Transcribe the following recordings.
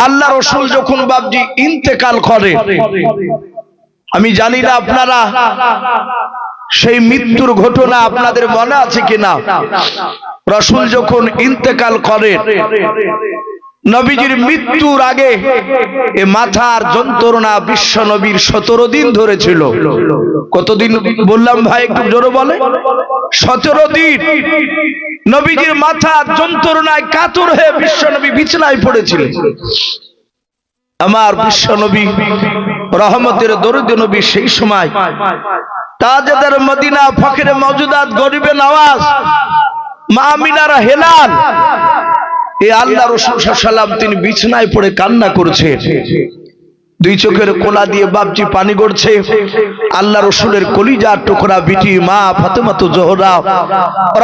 আল্লাহ রসুল যখন বাপজি ইন্তেকাল করে, আমি জানি না আপনারা সেই মৃত্যুর ঘটনা আপনাদের মনে আছে কিনা। রসুল যখন ইন্তেকাল করেন, নবীজির মৃত্যুর আগে এ মাথার যন্ত্রণা বিশ্ব নবীর 17 দিন ধরেছিল। কতদিন বললাম ভাই, একটু জোরে বলে। 17 দিন নবীজির মাথার যন্ত্রণায় কাতর হয়ে বিশ্ব নবী বিছানায় পড়েছিলেন। আমার বিশ্ব নবী রহমতের দরুদ নবী সেই সময় তাজদার মদিনা ফকিরে মওজুদাত গরিবে নওয়াজ মা আমিনার হেলাল এই আল্লাহ রাসূল সাল্লাল্লাহু আলাইহি ওয়াসাল্লাম তিনি বিছানায় পড়ে কান্না করছে। দুই চোখের কোলা দিয়ে বাপজি পানি গড়ছে। আল্লাহ রসুলের কলিজার টুকরা বিটি মা ফাতেমা জোহরা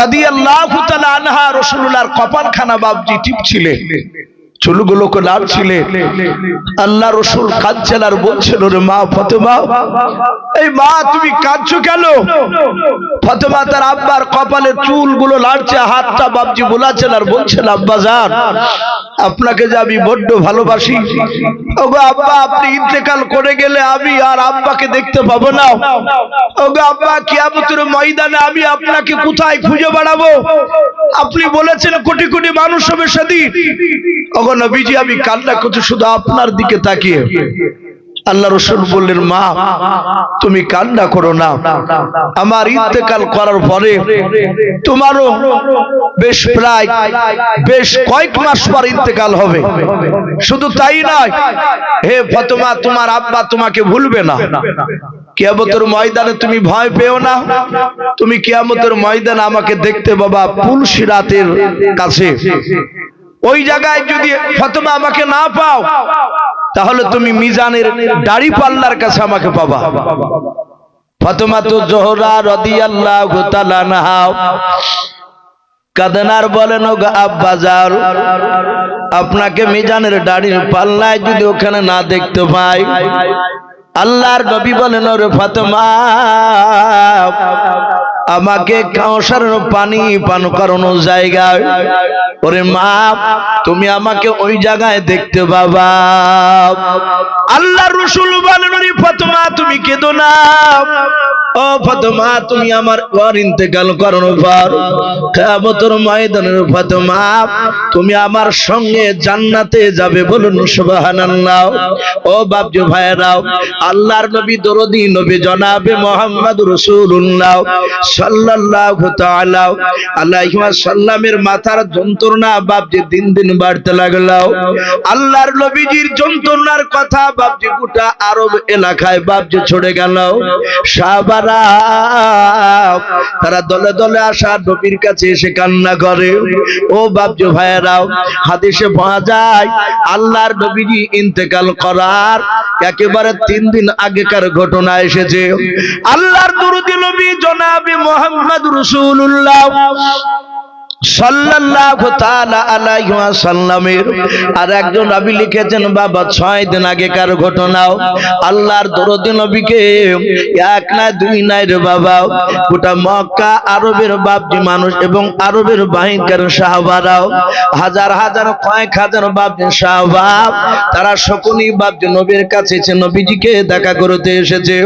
রাদিয়াল্লাহু তাআলা আনহা রাসূলুল্লাহর কপালখানা বাপজি টিপছিলেন, চুলগুলোকে নাড়ছিলেন। আল্লাহ রসুল কাঁদছেন আর বলছেন, ওরে মা ফাতেমা, এই মা তুমি কাঁদছো কেন? ফাতেমা তার আব্বার কপালে চুলগুলো নাড়ছে, হাতটা বাপজি বোলাচ্ছেন আর বলছেন, আব্বা জান, আপনাকে যে আমি বড্ড ভালোবাসি। ওগো আব্বা, আপনি ইন্তেকাল করে গেলে আমি আর আব্বাকে দেখতে পাবো না। ওগো আব্বা, কিয়ামতের ময়দানে আমি আপনাকে কোথায় খুঁজে বেড়াবো? আপনি বলেছেন কোটি কোটি মানুষ হবে সেদিন। ওগো নবীজি, আমি কান্না করছি শুধু আপনার দিকে তাকিয়ে। আল্লাহ রাসূল বললেন, মা তুমি কান্না করো না, আমার ইন্তেকাল করার পরে তোমারও বেশ কয়েক মাস পর ইন্তেকাল হবে। শুধু তাই নয়, হে ফাতেমা, তোমার আব্বা তোমাকে ভুলবে না। কিয়ামতের ময়দানে তুমি ভয় পেও না। তুমি কিয়ামতের ময়দানে আমাকে দেখতে বাবা পুলসিরাতের কাছে। ওই জায়গায় যদি ফাতেমা আমাকে না পাও, তাহলে তুমি মিজানের দাড়ি পাল্লার কাছে আমাকে পাবা। ফাতেমা জোহরা রাদিয়াল্লাহু তাআলা আনহা কাদেনার বলেন, ওগো আব্বা যান, আপনাকে মিজানের দাড়ির পাল্লায় যদি ওখানে না দেখতে পাই। আল্লাহর নবী বলেন, ওরে ফাতেমা, আমাকে কাউসারের পানি পান করানোর জায়গায়, ওরে মা তুমি আমাকে ওই জায়গায় দেখতে পাবা। আল্লাহর রাসূল বলেন, ওরে ফাতেমা তুমি কেঁদো না। ও ফাতেমা, তুমি আমার ইন্তেকাল করানোর পর কিয়ামতের ময়দানের ফাতেমা তুমি আমার সঙ্গে জান্নাতে যাবে। বলুন সুবহানাল্লাহ। ও বাপজি ভাইরাও, আল্লাহর নবী দরদি নবী জনাবে মুহাম্মদুর রাসূলুল্লাহ সাল্লাল্লাহু তাআলা আলাইহি ওয়াসাল্লামের মাথার যন্ত্রণা বাপজি দিন দিন বাড়তে লাগলো। আল্লাহর নবীজির যন্ত্রণার কথা বাপজি গোটা আরব এলাকায় বাপজি ছড়ে গেল। সাহাবারা তারা দলে দলে আসা নবীর কাছে এসে কান্না করে। ও বাপজি ভাইরাও, হাদিসে পাওয়া যায় আল্লাহর নবীজি ইন্তেকাল করার একেবারে 3 দিন আগেকার ঘটনা এসেছে। আল্লাহর দরুদি নবী জনাবে মুহাম্মদুর রাসূলুল্লাহ সাল্লাল্লাহু তাআলা আলাইহি ওয়াসাল্লামের আর একজন নবী লিখেছেন বাবা 6 দিন আগেকার ঘটনাও। আল্লাহর দরুদি নবীকে এক না দুই নাই রে বাবা, গোটা মক্কা আরবের বাপজি মানুষ এবং আরবের বাহিনীর সাহাবারাও হাজার হাজার কয়েক হাজার বাপজি সাহাবা তারা সকলেই বাপজি নবীর কাছে এসে নবীজিকে দেখা করতে এসেছে।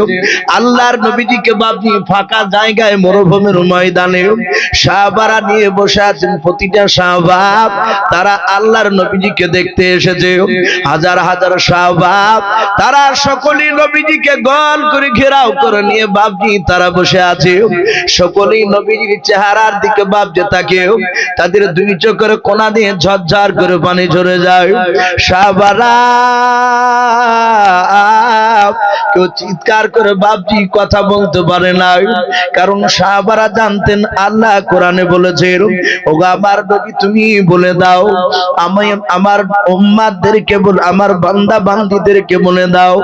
আল্লাহর নবীজিকে বাপজি ফাঁকা জায়গায় মরুভূমির ময়দানে সাহাবারা নিয়ে বসে আছেন। প্রতিটা সাহাবা তারা আল্লাহর নবীজিকে দেখতে এসেছে। হাজার হাজার সাহাবা তারা সকলেই নবীজিকে গোল করে ঘেরাও করে নিয়ে বাপজি তারা বসে আছে। সকলেই নবীজির চেহারার দিকে বাপজি তাকিয়ে তাদের দুই চোখের কোণা দিয়ে ঝরঝর করে পানি ঝরে যায়। সাহাবারা কেউ চিৎকার করে বাপজি কথা বলতে পারে না, কারণ সাহাবারা জানতেন আল্লাহ কোরআনে বলেছেন, ওগো আমার নবী তুমি বলে দাও, আমি আমার উম্মতদেরকে বল, আমার বান্দা বান্দীদেরকে বলে দাও।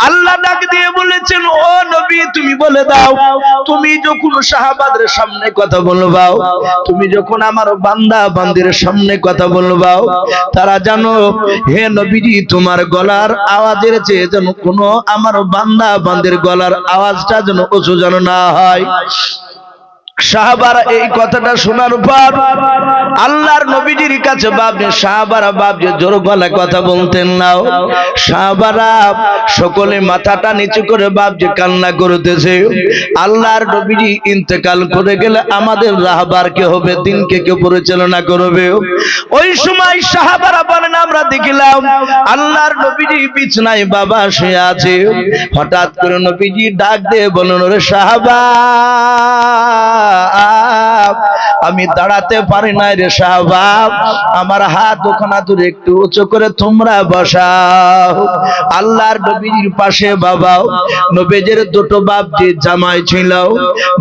আল্লাহ ডাক দিয়ে বলেছেন, ও নবী তুমি বলে দাও, তুমি যখন সাহাবাদের সামনে কথা বলবাও, তুমি যখন আমার বান্দা বান্দীর সামনে কথা বলবাও, তারা জানো হে নবীজি তোমার গলার আওয়াজের চেয়ে যেন কোনো আমার বান্দা বান্দির গলার আওয়াজটা যেন উঁচু যেন না হয়। সাহাবারা এই কথাটা শোনার পর আল্লাহর নবীজির কাছে বাপজি সাহাবারা বাপজি জোর গলায় কথা বলতেন না। সাহাবারা সকলে মাথাটা নিচু করে বাপজি কান্না করতেছে। আল্লাহর নবীজি ইন্তেকাল করে গেলে আমাদের রাহবার কে হবে, দিনকে কে পরিচালনা করবে? ওই সময় সাহাবারা বলেন আমরা দেখলাম আল্লাহর নবীজি বিছানায় বাবা শুয়ে আছে। হঠাৎ করে নবীজি ডাক দিয়ে বলেন, ওরে সাহাবা, আমি দাঁড়াতে পারি না রে সাহাবা, আমার হাত ওখানা দূরে একটু উঁচু করে তোমরা বসাও। আল্লাহর নবীর পাশে বাবা নবীজির দুটো বাপ যে জামাই ছিল,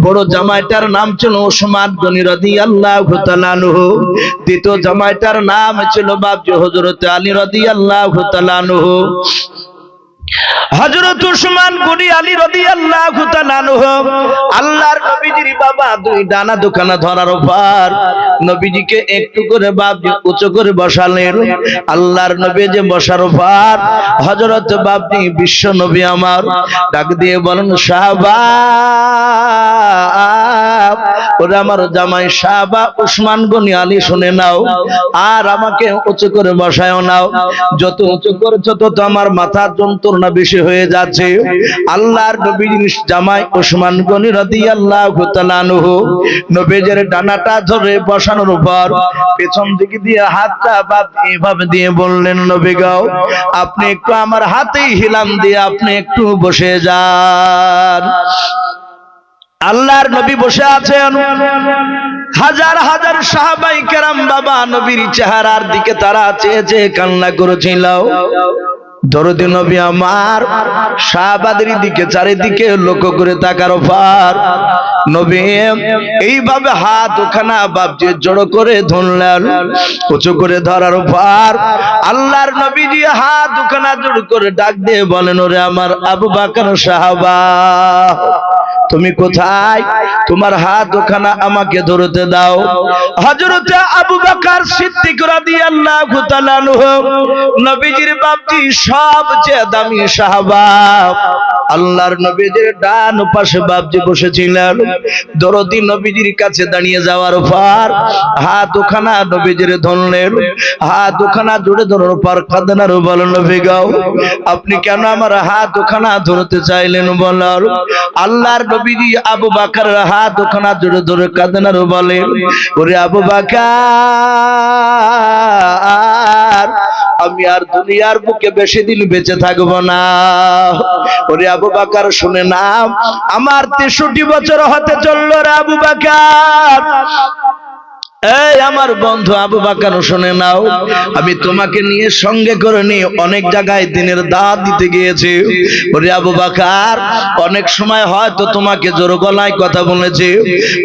বড় জামাইটার নাম ছিল ওসমান গনি রাদিয়াল্লাহু তাআলা আনহু, দ্বিতীয় জামাইটার নাম ছিল বাপ যে হযরত আলী রাদিয়াল্লাহু তাআলা আনহু। হযরত ওসমান গনি আলী রাদিয়াল্লাহু তাআলা আনহু আল্লাহর নবীজির বাবা দুই ডানা দুখানা ধরার পর নবীজিকে একটু করে বাপজি উঁচু করে বসালেন। আল্লাহর নবী যে বসার পর হযরত বাপজি বিশ্ব নবী আমার ডাক দিয়ে বলেন, সাহাবা, ওরে আমার জামাই সাহাবা ওসমান গনি আলী শুনে নাও, আর আমাকে উঁচু করে বসায়ও নাও। যত উঁচু করছো তত আমার মাথার যন্ত্রণা বেশি হয়ে যাচ্ছে। আল্লাহর নবীর জামাই ওসমান গনি রাদিয়াল্লাহু তাআলা আনহু নবীজির ডানাটা ধরে বসানোর পর পেছন দিকে দিয়ে হাতটা এভাবে দিয়ে বললেন, নবী গো, আপনি একটু আমার হাতেই হিলান দিয়ে আপনি একটু বসে যান। আল্লাহর নবী বসে আছেন, হাজার হাজার সাহাবাই কেরাম বাবা নবীর চেহারার দিকে তারা চেয়ে চেয়ে কান্না করেছিল। দরদি নবী আমার সাহাবাদের দিকে চারিদিকে লক্ষ্য করে তাকার পর নবী এইভাবে হাত ওখানা বাপজি জড়ো করে ধরলেন। উঁচু করে ধরার পর আল্লাহর নবীজি হাত ওখানা জড়ো করে ডাক দিয়ে বলেন, ওরে আমার আবু বকর সাহাবা, তুমি কোথায়? তোমার হাত ওখানা আমাকে ধরতে দাও। হযরত আবু বকর সিদ্দিক রাদিয়াল্লাহু তাআলা আনহু নবীজির বাপজি সবচেয়ে দামি সাহাবা। আল্লাহর নবীজির ডান পাশে বাপজি বসেছিলেন। দরদি নবীজির কাছে দাঁড়িয়ে যাওয়ার পর হাত ওখানা নবীজির ধরলেন। হাত ওখানা জুড়ে ধরার পর কাঁদনার বলেন, নবী গো, আপনি কেন আমার হাত ওখানা ধরতে চাইলেন বলার? আল্লাহর নবীজি আবু বকরের হাত ওখানা জুড়ে ধরে কাঁদনার বলেন, ওরে আবু বকর, আমি আর দুনিয়ার বুকে বেশি দিন বেঁচে থাকবো না। ওরে আবু বকর শুনে নাও, আমার 63 বছর হতে চললো রে আবু বকর। এই আমার বন্ধু আবু বকর শুনে নাও, আমি তোমাকে নিয়ে সঙ্গে করে নিয়ে অনেক জায়গায় দিনের দাওয়াত দিতে গিয়েছি। ওরে আবু বকর, অনেক সময় হয়তো তোমাকে জোর গলায় কথা বলেছি।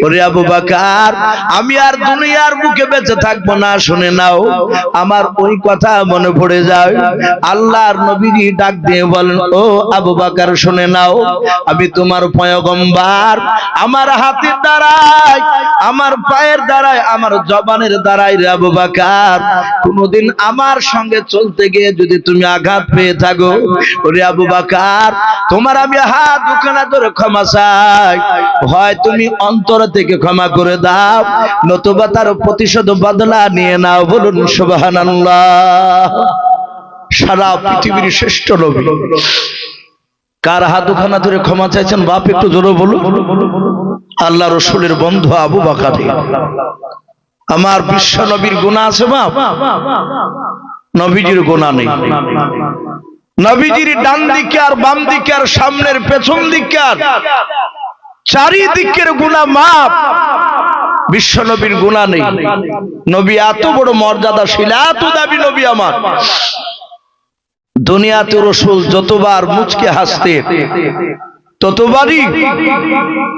ওরে আবু বকর, আমি আর দুনিয়ার বুকে বেঁচে থাকবো না। শুনে নাও, আমার ওই কথা মনে পড়ে যায়। আল্লাহর নবীজি ডাক দিয়ে বলেন, ও আবু বকর শুনে নাও, আমি তোমার পয়গম্বর। আমার হাতের দ্বারাই, আমার পায়ের দ্বারাই, আমার জবানের দ্বারাই রে আবু বকর, কোনদিন আমার সঙ্গে চলতে গিয়ে যদি তুমি আঘাত পেয়ে থাকো, ওরে আবু বকর, তোমার আমি হাত দুখানা ধরে ক্ষমা চাই। হয় তুমি অন্তর থেকে ক্ষমা করে দাও, নতুবা তার প্রতিশোধ বদলা নিয়ে নাও। বলুন সুবহানাল্লাহ। সারা পৃথিবীর শ্রেষ্ঠ নবী কার হাত দুখানা ধরে ক্ষমা চাইছেন? বাপ একটু জোরে বলুন। আল্লাহ রসুলের বন্ধু আবু বকর। আমার বিশ্ব নবীর গুনাহ আছে বাপ? নবীজির গুনাহ নেই। নবীজির ডান দিকে আর বাম দিকে আর সামনের পেছন দিকে আর চারিদিকের গুনাহ মাপ। বিশ্ব নবীর গুনাহ নেই। নবী এত বড় মর্যাদাশীল, এত দামি নবী আমার। দুনিয়াতে রসুল যতবার মুচকে হাসতেন, ততবারই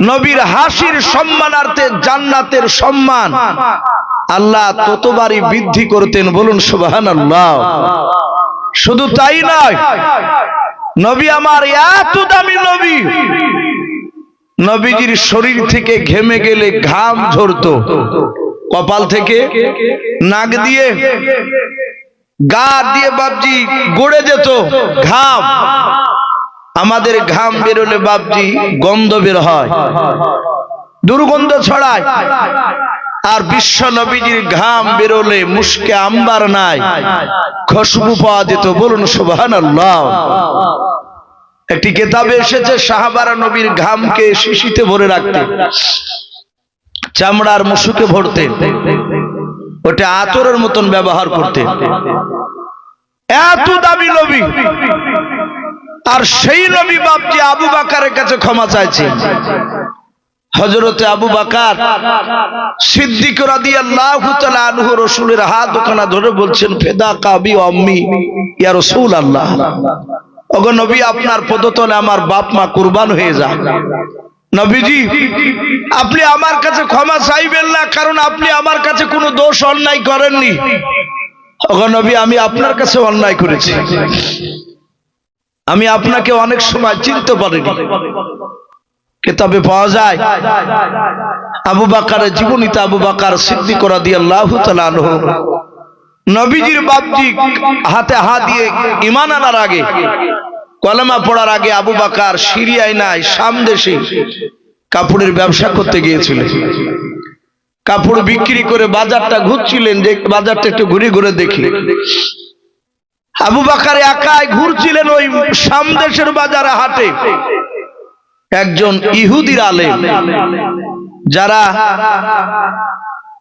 নবীর হাসির সম্মানার্থে জান্নাতের সম্মান আল্লাহ ততবারই বৃদ্ধি করতেন। বলুন সুবহানাল্লাহ। শুধু তাই নয়, নবী আমার এত দামি নবী, নবীজির শরীর থেকে ঘেমে গেলে ঘাম ঝরতো, কপাল থেকে, নাক দিয়ে, গা দিয়ে বাপজি গড়ে যেত ঘাম। আমাদের ঘাম বেরোলে বাপজি গন্ধ বের হয়। দুর্গন্ধ ছড়ায়। আর বিশ্ব নবীজির ঘাম বেরোলে মুশকে আম্বার নাই, খুশবু পাওয়া যেত। বলুন সুবহানাল্লাহ। একটি কিতাবে এসেছে সাহাবারা নবীর ঘামকে শিশিতে ভরে রাখতে, চামড়ার মুশুকে ভরতেন, ওটা আতরের মতন ব্যবহার করতেন। এত দামি নবী, আর সেই নবী বাপজি আবু বকরের কাছে ক্ষমা চাইছেন। হযরতে আবু বকর সিদ্দিক রাদিয়াল্লাহু তাআলা আনহু রাসূলের হাত দুখানা ধরে বলছেন, ফিদাকা বি আম্মি ইয়া রাসূলুল্লাহ, ওগো নবী আপনার পদতলে আমার বাপ মা কুরবান হয়ে যায়। নবীজি আপনি আমার কাছে ক্ষমা চাইবেন না, কারণ আপনি আমার কাছে কোনো দোষ অন্যায় করেননি। ওগো নবী আমি আপনার কাছে অন্যায় করেছি, আমি আপনাকে অনেক সময় চিনতে পারিনি। কিতাবে পাওয়া যায় আবু বকরের জীবনীতে আবু বকর সিদ্দিক রাদিয়াল্লাহু তাআলা আনহু নবীজির বাপজি হাতে হাত দিয়ে ঈমান আনার আগে, কলেমা পড়ার আগে আবু বকর সিরিয়ায় নাই শাম দেশে কাপড়ের ব্যবসা করতে গিয়েছিলেন। কাপড় বিক্রি করে বাজারটা ঘুরছিলেন, যে বাজারটা একটু ঘুরে ঘুরে দেখি। আবু বকর একাই ঘুরছিলেন ওই শাম দেশের বাজারে হাটে। একজন ইহুদির আলেম, যারা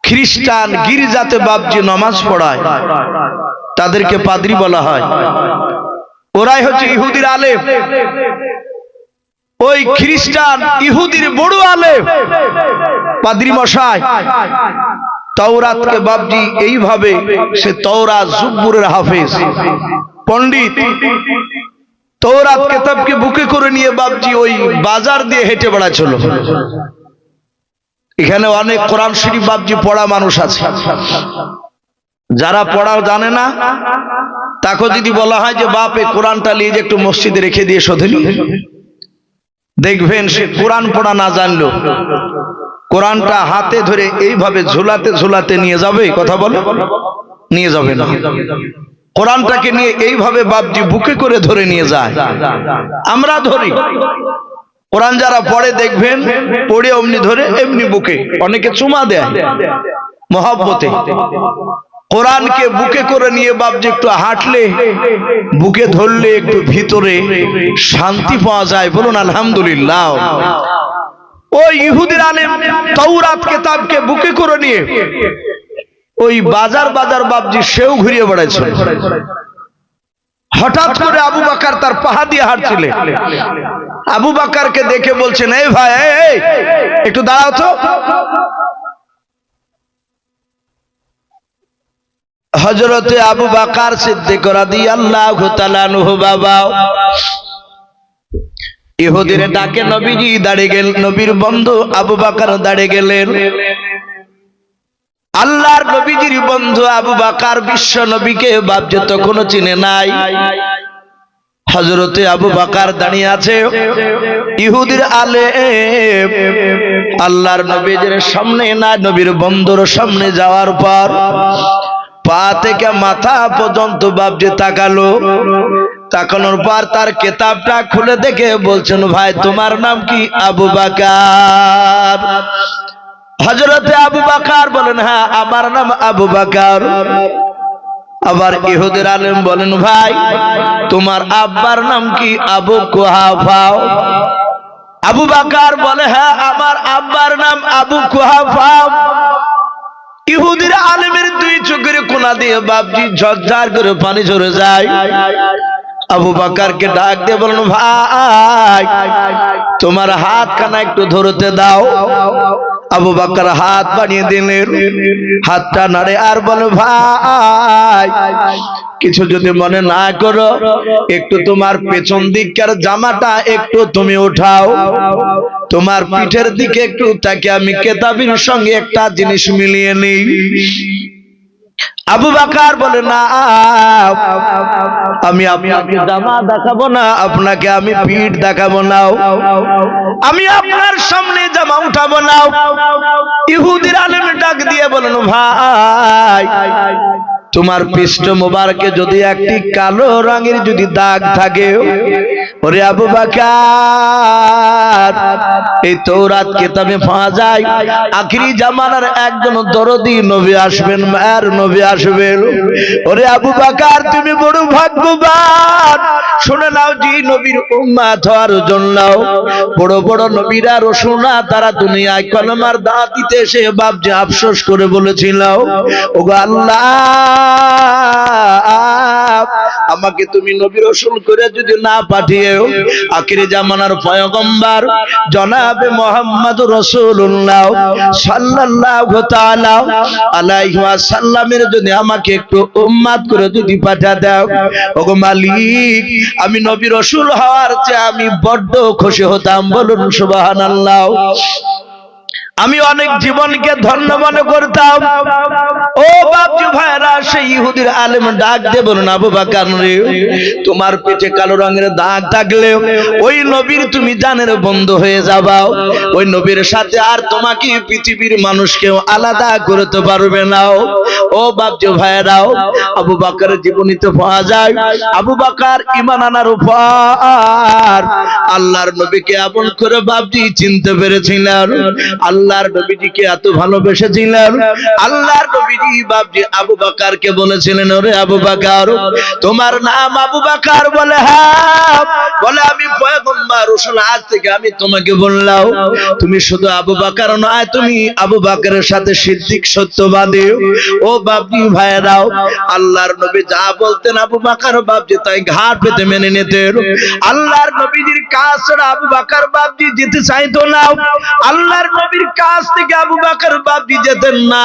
খ্রিস্টান গির্জাতে বাপজি নামাজ পড়ায়, তাদেরকে পাদ্রী বলা হয়, ওরাই হচ্ছে ইহুদির আলেম। ওই খ্রিস্টান ইহুদির বড় আলেম পাদ্রী মশাই তাওরাতকে বাপজি এইভাবে, সে তাওরাত জুব্বুরের হাফেজ পণ্ডিত, তাওরাত কিতাবকে বুকে করে নিয়ে বাপজি ওই বাজার দিয়ে হেঁটে বেড়াচ্ছিল। এখানে অনেক কোরআন শরীফ বাপজি পড়া মানুষ আছে, যারা পড়া জানে না তাকে যদি বলা হয় যে বাপ এই কোরআনটা নিয়ে যে একটু মসজিদে রেখে দিয়ে শোধেনি, দেখবেন সে কোরআন পড়া না জানলো কোরআনটা হাতে ধরে এইভাবে ঝুলাতে ঝুলাতে নিয়ে যাবে। কথা বলে নিয়ে যাবে না, কোরআনটাকে নিয়ে এইভাবে বাপজি বুকে করে ধরে নিয়ে যায়। আমরা ধরি কোরআন, যারা পড়ে দেখবেন পড়ে অমনি ধরে এমনি বুকে, অনেকে চুমা দেয় মহব্বতে। কোরআনকে বুকে করে নিয়ে বাপজি একটু হাঁটলে, বুকে ধরলে একটু ভিতরে শান্তি পাওয়া যায়। বলুন আলহামদুলিল্লাহ। ওই ইহুদির আলেম তাওরাত কিতাবকে বুকে করে নিয়ে ওই বাজার বাজার বাপজি সেও ঘুরিয়ে বেড়াইছে। হঠাৎ করে আবু বকর তার পাহা দিয়ে হাঁটছিলেন। আবু বকরকে দেখে বলছেন, এই ভাই একটু দাঁড়াও তো। হযরতে আবু বকর সিদ্দিক রাদিয়াল্লাহু তাআলা আনহু বাবা ইহুদির ডাকে নবীজি দাঁড়িয়ে গেলেন, নবীর বন্ধু আবু বকর দাঁড়িয়ে গেলেন। আল্লাহর নবীজির বন্ধু আবু বকর বিশ্ব নবীকে বাপজি তখনও চিনে নাই। হযরতে আবু বকর দাঁড়িয়ে আছে, ইহুদির আলেম আল্লাহর নবীজির সামনে না, নবীর বন্ধুর সামনে যাওয়ার পর পা থেকে মাথা পর্যন্ত বাপজি তাকালো। তাকানোর পর তার কিতাবটা খুলে দেখে বলছেন, ভাই তোমার নাম কি? আবু বকর। হযরতে আবু বকর বলেন, হ্যাঁ আমার নাম আবু বকর। আবার ইহুদির আলেম বলেন, ভাই তোমার আব্বার নাম কি? আবু কুহাফা। আবু বকর বলে, হ্যাঁ আমার আব্বার নাম আবু কুহাফা। ইহুদির আলেমের দুই চোখের কোনা দিয়ে বাপজি ঝরঝর করে পানি ঝরে যায়। আবু বকরকে ডাক দিয়ে বলেন, ভাই তোমার হাত খানা একটু ধরতে দাও। আবু বকর হাত বানিয়ে দিলেন, হাতটা নাড়ে আর বলে, ভাই কিছু যদি মনে না করো একটু তোমার পেছন দিককার জামাটা একটু তুমি উঠাও, তোমার পিঠের দিকে একটু তাকে আমি কিতাবের সঙ্গে একটা জিনিস মিলিয়ে নিই। আবু বকর বলে, না আমি আপনাকে জামা দেখাবো না, আপনাকে আমি পিঠ দেখাবো না, আমি আপনার সামনে জামা উঠাবো না। ইহুদির আলেম ডাক দিয়ে বলেন, ভাই তোমার পৃষ্ঠ মোবারকে যদি একটি কালো রঙের যদি দাগ থাকে, ওরে আবু বকর, এই তৌরাত কিতাবে পাওয়া যায় আখিরি জামানার একজন দরদি নবী আসবেন, মায়ের নবী আসবেন। ওরে আবু বকর, তুমি বড় ভাগ্যবান। শুনে নাও, যে নবীর উম্মত হওয়ার জন্য বড় বড় নবীরা রসুলরা তারা দুনিয়ায় কলমার দাওয়াত দিতে এসে বাপজি আফসোস করে বলেছিল, ওগো আল্লাহ, আমাকে তুমি নবী রসুল করে যদি না পাঠিয়েও আখিরি জামানার পয়গম্বর জনাবে মুহাম্মদ রাসূলুল্লাহ সাল্লাল্লাহু তাআলা আলাইহি ওয়াসাল্লামের যদি আমাকে একটু উম্মত করে যদি পাঠা দাও, ওগো মালিক, আমি নবী রসুল হওয়ার চেয়ে আমি বড্ড খুশি হতাম। বলুন সুবহানাল্লাহ। আমি অনেক জীবনকে ধন্য মনে করতাম। ও বাপজি ভাইরা, সেই ইহুদির আলেম ডাক দিয়ে বলুন, আবু বকর রে, তোমার পেটে কালো রঙের দাগ থাকলে ওই নবীর তুমি জানের বন্ধু হয়ে যাবা। ওই নবীর সাথে আর তোমাকে পৃথিবীর মানুষ কেউ আলাদা করতে পারবে না। ও বাপজি ভাইরাও, আবু বকরের জীবনীতে পাওয়া যায় আবু বকর ঈমান আনার উপর আল্লাহর নবীকে আপন করে বাপজি চিনতে পেরেছিলেন। আল্লাহর নবীজিকে এত ভালোবেসেছিলেন। আল্লাহর নবীজি বাপজি আবু বকরকে বলেছিলেন, ওরে আবু বকর, তোমার নাম আবু বকর? বলে হ্যাঁ। বলে, আমি পয়গম্বর রাসূল, আজ থেকে আমি তোমাকে বললাম, তুমি শুধু আবু বকর নয়, তুমি আবু বকরের সাথে সিদ্দিক সত্যবাদী। ও বাপজি ভাইরাও, আল্লাহর নবী যা বলতেন আবু বকর বাপজি তাই ঘাট পেতে মেনে নিতেন। আল্লাহর নবীজির কাজ ছাড়া আবু বকর বাপজি যেতে চাইতো না। আল্লাহর নবীর কাছ থেকে আবু বকর বাপজি যেতেন না।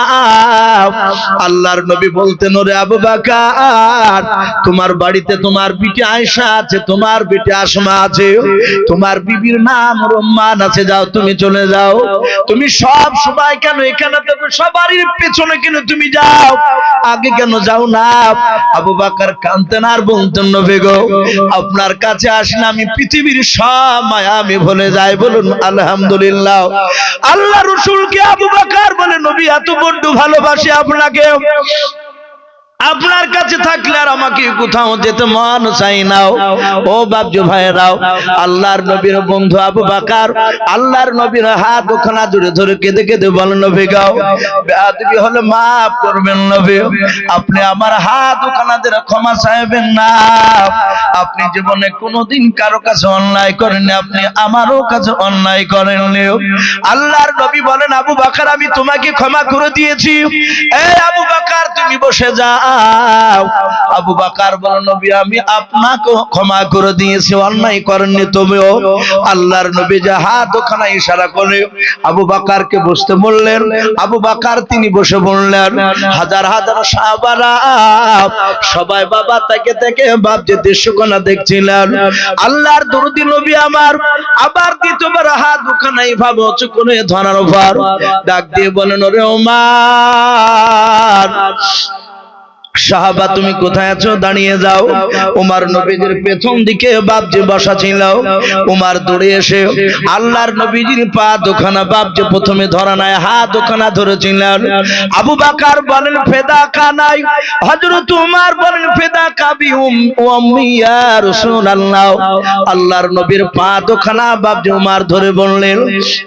আল্লাহর নবী বলতেন, ওরে আবু বকর, তোমার বাড়িতে তোমার বিটি আয়েশা আছে, তোমার বিটি আসমা আছে, তোমার বিবির নাম রুম্মান আছে, যাও তুমি চলে যাও। তুমি সব সময় কেন এখানে থাকো? সবারই পেছনে কেন তুমি যাও, আগে কেন যাও না? আবু বকর কাঁদতেন আর বলতেন, নবী গো, আপনার কাছে আসলে আমি পৃথিবীর সব মায়া আমি ভুলে যাই। বলুন আলহামদুলিল্লাহ। আল্লাহ রাসূলকে আবু বকর বলে, নবী এত বড় ভালোবাসি আপনাকে, আপনার কাছে থাকলে আর আমাকে কোথাও যেতে মন চাই না। ও বাপজি ভাইরাও, আল্লাহর নবীর বন্ধু আবু বকর আল্লাহর নবীর হাত ওখানা জুড়ে ধরে কেঁদে কেঁদে বলেন, নবী গো, বেয়াদবি হলে মাফ করবেন নবী, আপনি আমার হাত ওখানা ধরে ক্ষমা চাইবেন না। আপনি জীবনে কোনোদিন কারো কাছে অন্যায় করেননি, আপনি আমারও কাছে অন্যায় করেননি। আল্লাহর নবী বলেন, আবু বকর, আমি তোমাকে ক্ষমা করে দিয়েছি। এই আবু বকর, তুমি বসে যাও। আবু বকর বলেন, নবী, আমি আপনাকে ক্ষমা করে দিয়েছি, অন্যায় করেননি তুমিও। আল্লাহর নবী যে হাত ওখানে ইশারা করে আবু বকরকে বসতে বললেন, আবু বকর তিনি বসে বললেন। হাজার হাজার সাহাবারা সবাই বাবা থেকে থেকে বাপজি দৃশ্যকোনা দেখছিলেন। আল্লাহর দরদি নবী আমার আবার দ্বিতীয়বার হাত ওখানে এইভাবে উঁচু করে ধরার পর ডাক দিয়ে বলেন, ওরে ওমর, সাহাবা তুমি কোথায় আছো? দাঁড়িয়ে যাও। ওমর নবীজির পেছন দিকে বাপজি বসা ছিল। ওমর দৌড়ে এসে আল্লাহর নবীজির পা দুখানা বাপজি প্রথমে ধরা নাই, হাত দুখানা ধরেছিলেন। আবু বকর বলেন, ফেদা কানাই। হযরত ওমর বলেন, ফেদা কাবি উম্মি ইয়া রাসূলুল্লাহ। আল্লাহর নবীর পা দুখানা বাপজি ওমর ধরে বললেন,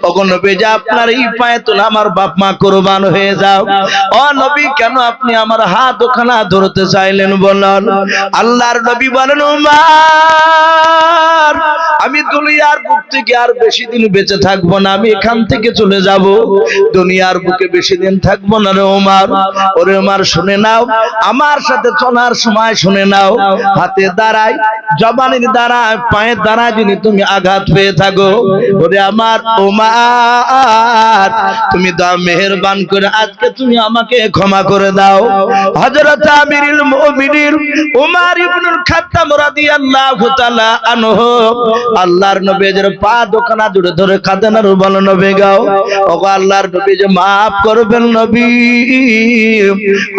ওগো নবীজি, আপনার এই পায়ে তো আমার বাপ মা কুরবান হয়ে যাও। ও নবী, কেন আপনি আমার হাত দুখানা ধরতে চাইলেন বলেন? আল্লাহর নবী বলেন, ওমর, আমি দুনিয়ার বুক থেকে আর বেশি দিন বেঁচে থাকবো না, আমি এখান থেকে চলে যাব, দুনিয়ার বুকে বেশি দিন থাকবো না রে ওমর। ওরে ওমর, শুনে নাও, আমার সাথে চলার সময় শুনে নাও, হাতে দাঁড়ায়, জবানের দ্বারায়, পায়ের দ্বারায় যদি তুমি আঘাত পেয়ে থাকো, ওরে আমার ওমর, তুমি দাও মেহেরবান করে আজকে তুমি আমাকে ক্ষমা করে দাও। হযরত আমিরুল মুমিনিন ওমর ইবনুল খাত্তাব রাদিয়াল্লাহু তাআলা আনহু আল্লাহর নবীর পা দুখানা জুড়ে ধরে কাঁদেন আর বলেন, নবী গো, ওগো আল্লাহর নবী, যে মাফ করবেন নবী,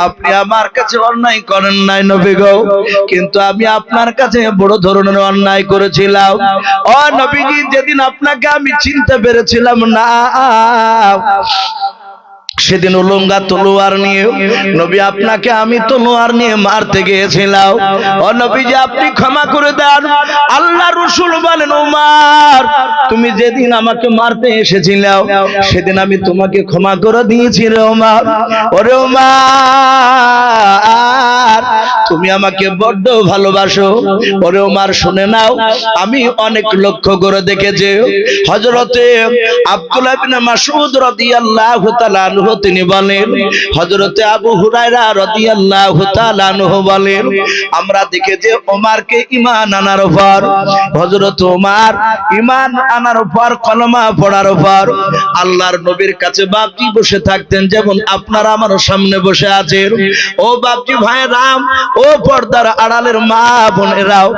আপনি আমার কাছে অন্যায় করেন নাই নবী গো, কিন্তু আমি আপনার কাছে বড় ধরনের অন্যায় করেছিলাম। ও নবীজি, যেদিন আপনাকে আমি চিনতে পেরেছিলাম না, সেদিন উলঙ্গা তলোয়ার নিয়ে নবী আপনাকে আমি তলোয়ার নিয়ে মারতে গিয়েছিলাম। ও নবীজি আপনি ক্ষমা করে দেন। আল্লাহ রাসূল বলেন ওমর তুমি যেদিন আমাকে মারতে এসেছিলে সেদিন আমি তোমাকে ক্ষমা করে দিয়েছি রে ওমর। ওরে ওমর তুমি আমাকে বড্ড ভালোবাসো। ওরে ওমর শুনে নাও আমি অনেক লক্ষ্য করে দেখেছি হযরতে আব্দুল্লাহ ইবনে মাসউদ রাদিয়াল্লাহু তাআলা আনহু তিনি বলেন, হযরতে আবু হুরায়রা রাদিয়াল্লাহু তাআলা আনহু বলেন আমরা দেখেছি ওমরকে ঈমান আনার পর হযরত ওমর ঈমান আনার পর কলমা পড়ার পর আল্লাহর নবীর কাছে বাপজি বসে থাকতেন যেমন আপনারা আমার সামনে বসে আছেন। ও বাপজি ভাইরাম, ও পর্দার আড়ালের মা বোনেরাও,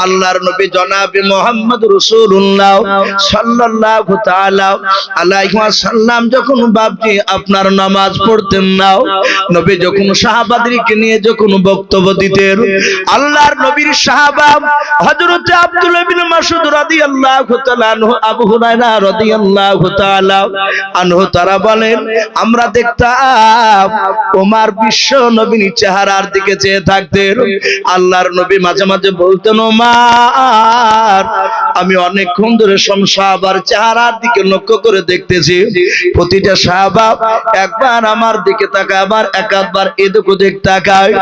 আল্লাহর নবী জনাবে মুহাম্মদ রাসূলুল্লাহ সাল্লাল্লাহু তাআলা আলাইহি ওয়াসাল্লাম যখন বাপজি আপনার নামাজ পড়তেন না, নবী যখন সাহাবাদেরকে নিয়ে যখন বক্তব্য দিতেন, আল্লাহর নবীর সাহাবা হযরত আব্দুল্লাহ ইবনে মাসউদ রাদিয়াল্লাহু তাআলা আনহু, আবু হুরায়রা রাদিয়াল্লাহু তাআলা আনহু তারা বলেন আমরা দেখতাম ওমর বিশ্ব নবীর চেহারার দিকে চেয়ে থাকতেন। আল্লাহর নবী মাঝে মাঝে বলতেন ওমর আমি অনেকক্ষণ ধরে সাহাবার চেহারার দিকে লক্ষ্য করে দেখতেছি, প্রতিটা সাহাবা একবার আমার দিকে তাকায় আবার একবার এদিক ওদিক তাকায়।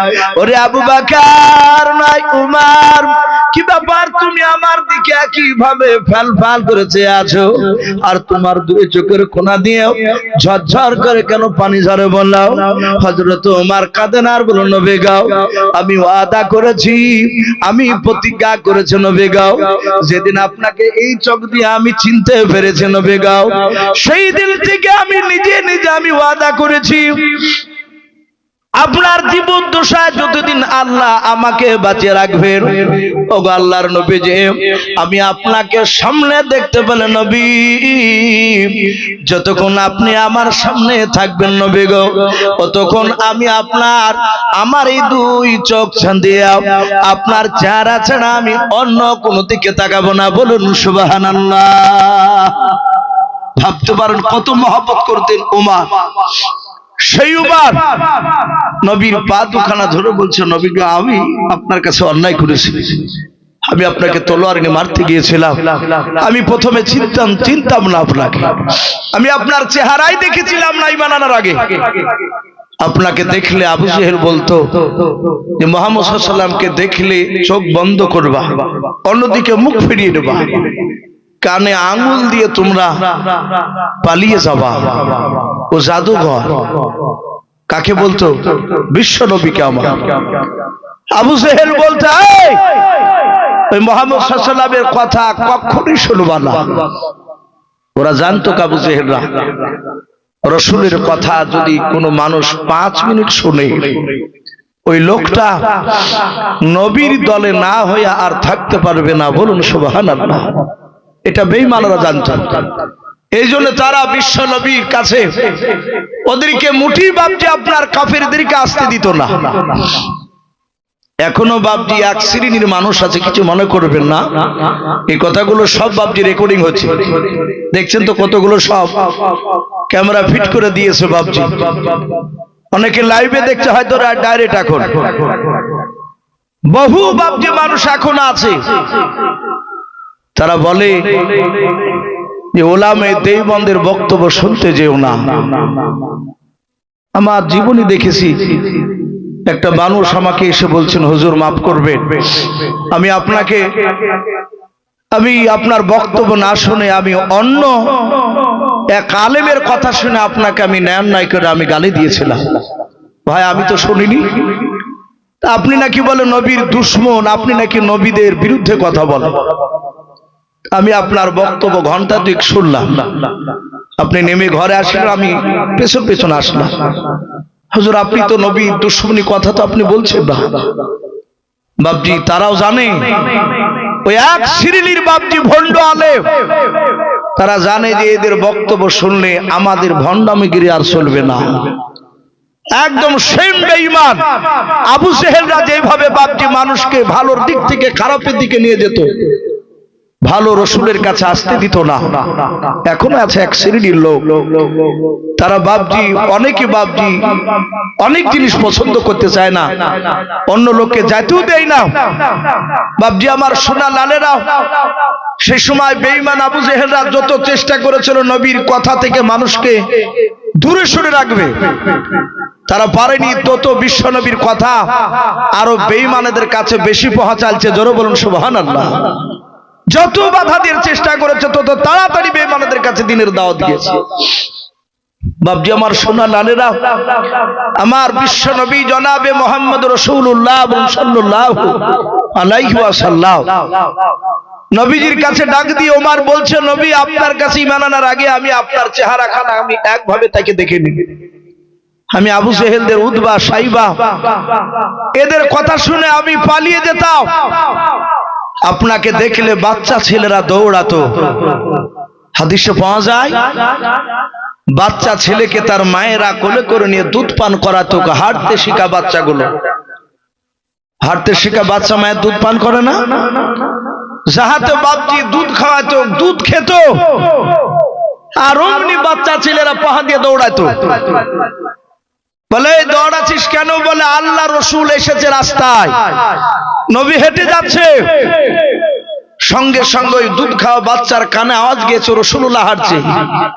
ওরে আবু বকর নাই উমর কি ব্যাপার তুমি আমার দিকে কিভাবে ফাল করে চেয়ে আছো আর তোমার দুই চোখের কোনা দিয়ে ঝরঝর করে কেন পানি ঝরে বললাম। হযরত ওমর কাঁদেন আর বলল নবী গো আমি ওয়াদা করেছি, আমি প্রতিজ্ঞা করেছি নবী গো যেদিন আপনাকে এই চোখ দিয়ে আমি চিনতে পেরেছি নবী গো সেই দিন থেকে আমি নিজে নিজে আমি ওয়াদা করেছি আপনার জীবন দশায় যতদিন আল্লাহ আমাকে বাঁচিয়ে রাখবেন ও আল্লাহর নবী যে আমি আপনাকে সামনে দেখতে পেলে নবী যতক্ষণ আপনি আমার সামনে থাকবেন নবী গো ততক্ষণ আমি আমার এই দুই চোখ ছাড়িয়ে আপনার চেহারা ছাড়া আমি অন্য কোনো দিকে তাকাবো না। বলুন সুবহানাল্লাহ। ভাবতে পারেন কত মহব্বত করতেন ওমর। সেই ওমর নবীর পা দুখানা ধরে বলছে নবী গো আমি আপনার কাছে অন্যায় করেছি, আমি আপনাকে তলোয়ার নিয়ে মারতে গিয়েছিলাম, আমি প্রথমে চিনতাম না আপনাকে, আমি আপনার চেহারাই দেখেছিলাম না ঈমান আনার আগে। আপনাকে দেখলে আবু জেহেল বলতো যে মুহাম্মদ সাল্লাল্লাহু আলাইহি ওয়াসাল্লামকে দেখলে চোখ বন্ধ করবা, অন্যদিকে মুখ ফিরিয়ে দেবা, কানে আঙ্গুল দিয়ে তোমরা পালিয়ে যাবা, ও জাদুঘর। কাকে বলতো? বিশ্ব নবীকে। আমার আবু জেহেল বলতো ওই মুহাম্মদ সাল্লাল্লাহু আলাইহি ওয়াসাল্লামের কথা কখনোই শুনবা না। ওরা জানতো আবু জেহেলরা রাসূলের কথা যদি কোনো মানুষ 5 মিনিট শুনে ওই লোকটা নবীর দলে না হয়ে আর থাকতে পারবে না। বলুন সুবহানাল্লাহ। এটা বেঈমানরা জানতো, এই জন্য তারা বিশ্ব নবীর কাছে ওদেরকে মুঠি বাপজি আপনার কাফেরদেরকে আসতে দিত না। এখনো বাপজি এক শ্রেণীর মানুষ আছে, কিছু মনে করবেন না, এই কথাগুলো সব বাপজি রেকর্ডিং হচ্ছে, দেখছেন তো কতগুলো সব ক্যামেরা ফিট করে দিয়েছে বাপজি, অনেকে লাইভে দেখছে হয়তো ডাইরেক্ট। এখন বহু বাপজি মানুষ এখন আছে তারা বলে যে ওলামে দেওবন্দের বক্তব্য শুনতে যেও না। আমার জীবনে দেখেছি একটা মানুষ আমাকে এসে বলছেন হুজুর মাফ করবেন, আমি আপনার বক্তব্য না শুনে আমি অন্য এক আলেমের কথা শুনে আপনাকে আমি ন্যায় করে আমি গালি দিয়েছিলাম। ভাই আমি তো শুনিনি, আপনি নাকি বলে নবীর দুশমন, আপনি নাকি নবীদের বিরুদ্ধে কথা বলেন। আমি আপনার বক্তব্য ঘন্টা 2 শুনলাম, আপনি নেমে ঘরে আসলেন, আমি পেছন আসলাম। হুজুর আপনি তো নবীর দুশমনী কথা তো আপনি বলছেন না। বাপজি তারাও জানে, ওই এক শ্রেণীর বাপজি ভণ্ড আলেম, তারা জানে যে এদের বক্তব্য শুনলে আমাদের ভণ্ডামিগিরি আর চলবে না। একদম সেম বেঈমান আবু জেহেলরা যেভাবে বাপজি মানুষকে ভালোর দিক থেকে খারাপের দিকে নিয়ে যেত, ভালো রসুলের কাছে আসতে দিত না। এখনো আছে এক শ্রেণীর লোক, তারা বাপজি, অনেকে বাপজি অনেক জিনিস পছন্দ করতে চায় না, অন্য লোককে যাইতেও দেয় না। বাপজি আমার সোনা লালেরা, সেই সময় বেঈমান আবু জেহেলরা যত চেষ্টা করেছিল নবীর কথা থেকে মানুষকে দূরে সরে রাখবে, তারা পারেনি। তত বিশ্ব নবীর কথা আরো বেঈমানদের কাছে বেশি পৌঁছালছে। জোরে বলুন সুবহানাল্লাহ। যত বাধা দিয়ে চেষ্টা করেছে তত তাড়াতাড়ি বেঈমানদের কাছে দ্বীনের দাওয়াত দিয়েছে। বাপজি আমার সোনা লালেরা, আমার বিশ্ব নবী জনাবে মুহাম্মদ রাসূলুল্লাহ সাল্লাল্লাহু আলাইহি ওয়াসাল্লাম নবীজির কাছে ডাক দিয়ে ওমর বলছে, নবী আপনার কাছে ঈমান আনার আগে আমি আপনার চেহারা খানা আমি একভাবে তাকে দেখিনি। আমি আবু জেহেলদের উতবা সাইবা এদের কথা শুনে আমি পালিয়ে যেতাম। আপনাকে দেখলে বাচ্চা ছেলেরা দৌড়াতো। হাদিসে পাওয়া যায় বাচ্চা ছেলেকে তার মায়েরা কোলে করে নিয়ে দুধ পান করাতো। হাঁটতে শেখা বাচ্চাগুলো, হাঁটতে শেখা বাচ্চা মায়ের দুধ পান করে না? যাহাতে বাপজি দুধ খাওয়াতো, দুধ খেত, আর অমনি বাচ্চা ছেলেরা পাহা দিয়ে দৌড়াতো। বলে দৌড়াচ্ছিস কেন? বলে আল্লাহ রসুল এসেছে রাস্তায়, নবী হেঁটে যাচ্ছে, সঙ্গে সঙ্গে ওই দুধ খাওয়া বাচ্চার কানে আওয়াজ গিয়েছে রসুল্লাহ হাঁটছে।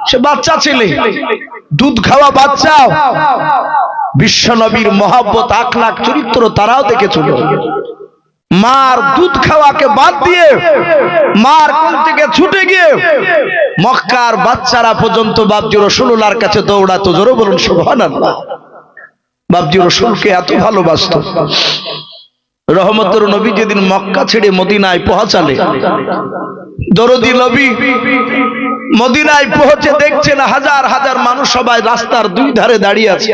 সে বাচ্চা ছেলে, দুধ খাওয়া বাচ্চা, বিশ্ব নবীর মহব্বত আখলাক চরিত্র তারাও দেখেছিল। মার দুধ খাওয়াকে বাদ দিয়ে মার কোল থেকে ছুটে গিয়ে মক্কার বাচ্চারা পর্যন্ত বাপজি রাসূলুল্লাহর কাছে দৌড়াতো। জোরে বলুন সুবহানাল্লাহ। বাপজি রাসূলকে এত ভালোবাসতো। রহমতের নবী যেদিন মক্কা ছেড়ে মদিনায় পৌঁছালে, দরদি নবী মদিনায় পৌঁছে দেখছেন হাজার হাজার মানুষ সবাই রাস্তার দুই ধারে দাঁড়িয়ে আছে,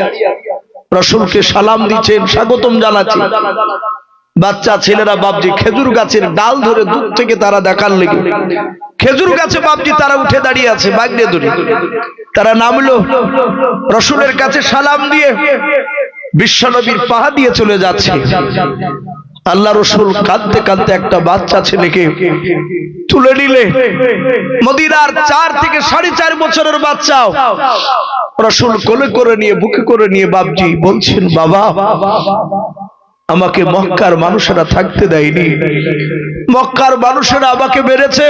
রাসূলকে সালাম দিচ্ছেন, স্বাগতম জানাচ্ছেন। বাচ্চা ছেলেরা বাপজি খেজুর গাছের ডাল ধরে দূর থেকে তারা দেখার লেগে, খেজুর গাছে বাপজি তারা উঠে দাঁড়িয়ে আছে বাগড়ে ধরে। তারা নামলো, রাসূলের কাছে সালাম দিয়ে বিশ্বনবীর পাহা দিয়ে চলে যাচ্ছে। আল্লাহ রসুল কাঁদতে কাঁদতে একটা বাচ্চা ছেলেকে তুলে নিলে, মদিনার 4 থেকে 4.5 বছরের বাচ্চাও রসুল কোলে করে নিয়ে বুকে করে নিয়ে বাপজি বলছেন, বাবা আমাকে মক্কার মানুষেরা থাকতে দেয়নি, মক্কার মানুষেরা আমাকে মেরেছে।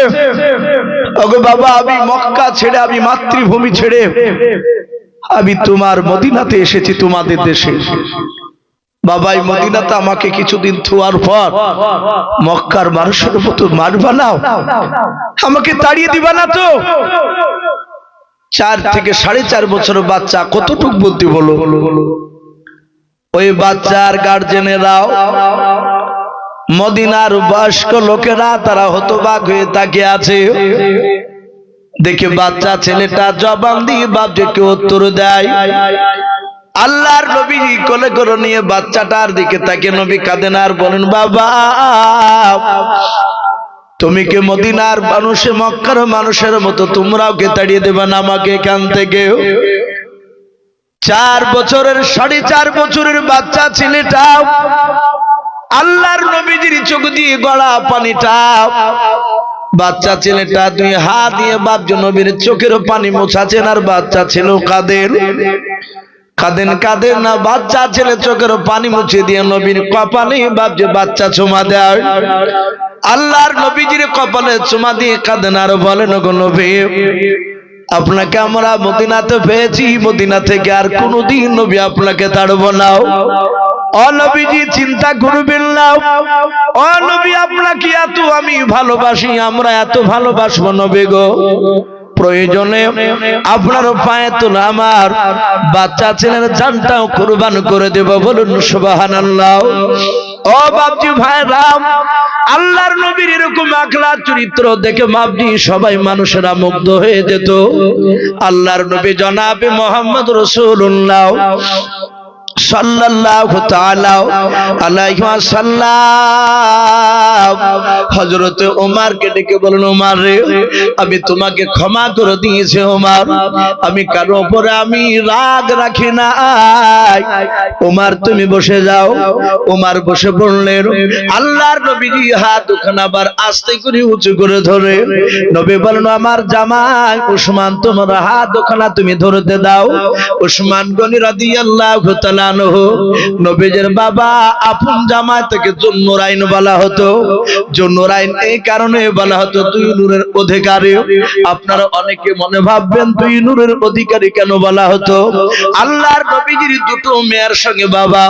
ওগো বাবা, আমি মক্কা ছেড়ে, আমি মাতৃভূমি ছেড়ে আমি তোমার মদিনাতে এসেছি, তোমাদের দেশে। বাবাই মদিনাতে আমাকে কিছুদিন থুয়ার পর মক্কার মানুষের মতো মারবা না, আমাকে তাড়িয়ে দিবা না তো? 4 থেকে 4.5 বছরের বাচ্চা কতটুক বুদ্ধি বলো? ওই বাচ্চার গার্জেনেরাও, মদিনার বয়স্ক লোকেরা, তারা হতবাক হয়ে তাকিয়ে আছে। দেখে বাচ্চা ছেলেটা জবান দিয়ে বাপজিকে উত্তর দেয়। আল্লাহর নবী কোলে করে নিয়ে বাচ্চাটার দিকে তাকিয়ে নবী কাঁদেন আর বলেন, বাবা তুমি কি মদিনার মানুষে মক্কার মানুষের মতো তোমরাও কে তাড়িয়ে দেবে না আমাকে এখান থেকে? 4 বছরের 4.5 বছরের বাচ্চা ছেলেটা আল্লাহর নবীজির চোখ দিয়ে গড়া পানিটা, বাচ্চা ছেলেটা 2 হাত দিয়ে বাপজি নবীর চোখের পানি মোছাছেন, আর বাচ্চা ছেলে কাঁদেন কাঁদেন কাঁদেন না। বাচ্চা ছেলে চোখের পানি মুছে দিয়ে নবীর কপালে বাপজি বাচ্চা চুমা দেয়। আল্লাহর নবীজির কপালে চুমা দিয়ে কাঁদেন আর বলেন, গো নবী আপনাকে আমরা মদিনাতে পেয়েছি, মদিনা থেকে আর কোনোদিন নবী আপনাকে তাড়ব না। ও নবীজি চিন্তা করবেন না, ও নবী আপনাকে এত আমি ভালোবাসি, আমরা এত ভালোবাসবো নবী গো, প্রয়োজনে আপনার পায়ে তোলা আমার বাচ্চা ছেলের জানটাও কুরবান করে দেব। বলুন সুবহানাল্লাহ। ও বাপজি ভাইরা, আল্লাহর নবীর এরকম আখলাক চরিত্র দেখে বাপজি সবাই মানুষেরা মুগ্ধ হয়ে যেত। আল্লাহর নবী জনাবে মুহাম্মদ রাসূলুল্লাহ সাল্লাল্লাহু তাআলা আলাইহি ওয়াসাল্লাম হযরতে ওমরকে ডেকে বলেন, ওমর রে, আমি তোমাকে ক্ষমা করে দিয়েছি ওমর, আমি কারো উপরে আমি রাগ রাখি না। ওমর তুমি বসে যাও। ওমর বসে পড়লেন। আল্লাহর নবীজি হাত দুখানা আবার আস্তে করে উঁচু করে ধরে নবী বলেন, আমার জামাই উসমান তোমার হাত দুখানা তুমি ধরতে দাও। উসমান গনি রাদিয়াল্লাহু তাআলা আনহু, নবীজির বাবা আপন জামাই থেকে জুন্নুরাইন বলা হতো। জুন্নুরাইন এই কারণে বলা হতো তুই নূরের অধিকারী। আপনারা অনেকে মনে ভাববেন তুই নূরের অধিকারী কেন বলা হতো? আল্লাহর নবীজির দুটো মেয়ের সঙ্গে বাবা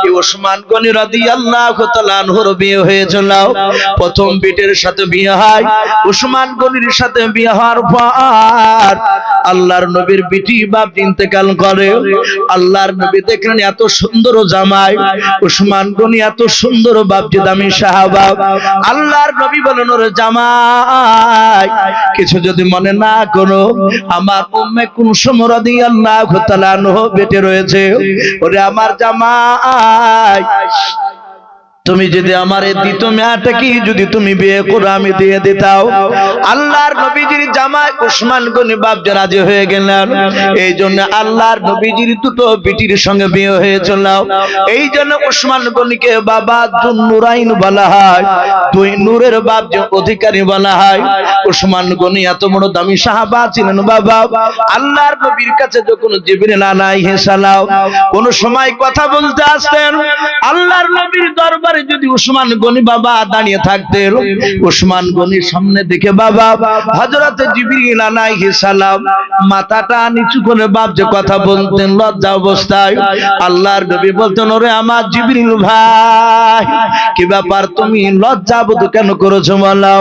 এই উসমান গনি রাদিয়াল্লাহু তাআলা আনহুর বিয়ে হয়েছিল। প্রথম বিটের সাথে বিয়ে হয়, উসমান গনির সাথে বিয়ে হওয়ার পর আল্লাহর নবীর বিটি বাপ ইন্তেকাল করে। আল্লাহর নবী দেখলেন এত সুন্দর জামাই, উসমান গনি এত সুন্দর বাপজি দামি সাহাবা। আল্লাহর নবী বলেন, ওরে জামাই কিছু যদি মনে না করো, আমার উম্মে কুলসুম রাদিয়াল্লাহু তাআলা আনহা বেটে রয়েছে। ওরে আমার জামাই তুমি যদি আমার এই দ্বিতীয় মেয়েটাকে যদি তুমি বিয়ে করো আমি দিয়ে দিতাও। আল্লাহর নবীজির জামাই উসমান গনি বাপ রাজি হয়ে গেলেন। এই জন্য আল্লাহর নবীজির দুটো বিটির সঙ্গে বিয়ে হয়েছিল। এই জন্য উসমান গনিকে বাবা জুন্নুরাইন বলা হয়, দুই নূরের বাপ যে অধিকারী বলা হয়। উসমান গনি এত বড় দামি সাহাবা ছিলেন বাবা। আল্লাহর নবীর কাছে যখন জিবরিল আলাইহিস সালাম কোন সময় কথা বলতে আসতেন, আল্লাহর নবীর দরবারে যদি উসমান গনি বাবা দাঁড়িয়ে থাকতেন, উসমান গনির সামনে দেখে বাবা হযরত জিবরিল আলাইহিস সালাম মাথাটা নিচু করে বাপ যে কথা বলতেন লজ্জা অবস্থায়। আল্লাহর নবী বলতেন, ওরে আমার জিবরিল ভাই কি ব্যাপার, তুমি লজ্জা বোধ কেন করেছো বলো?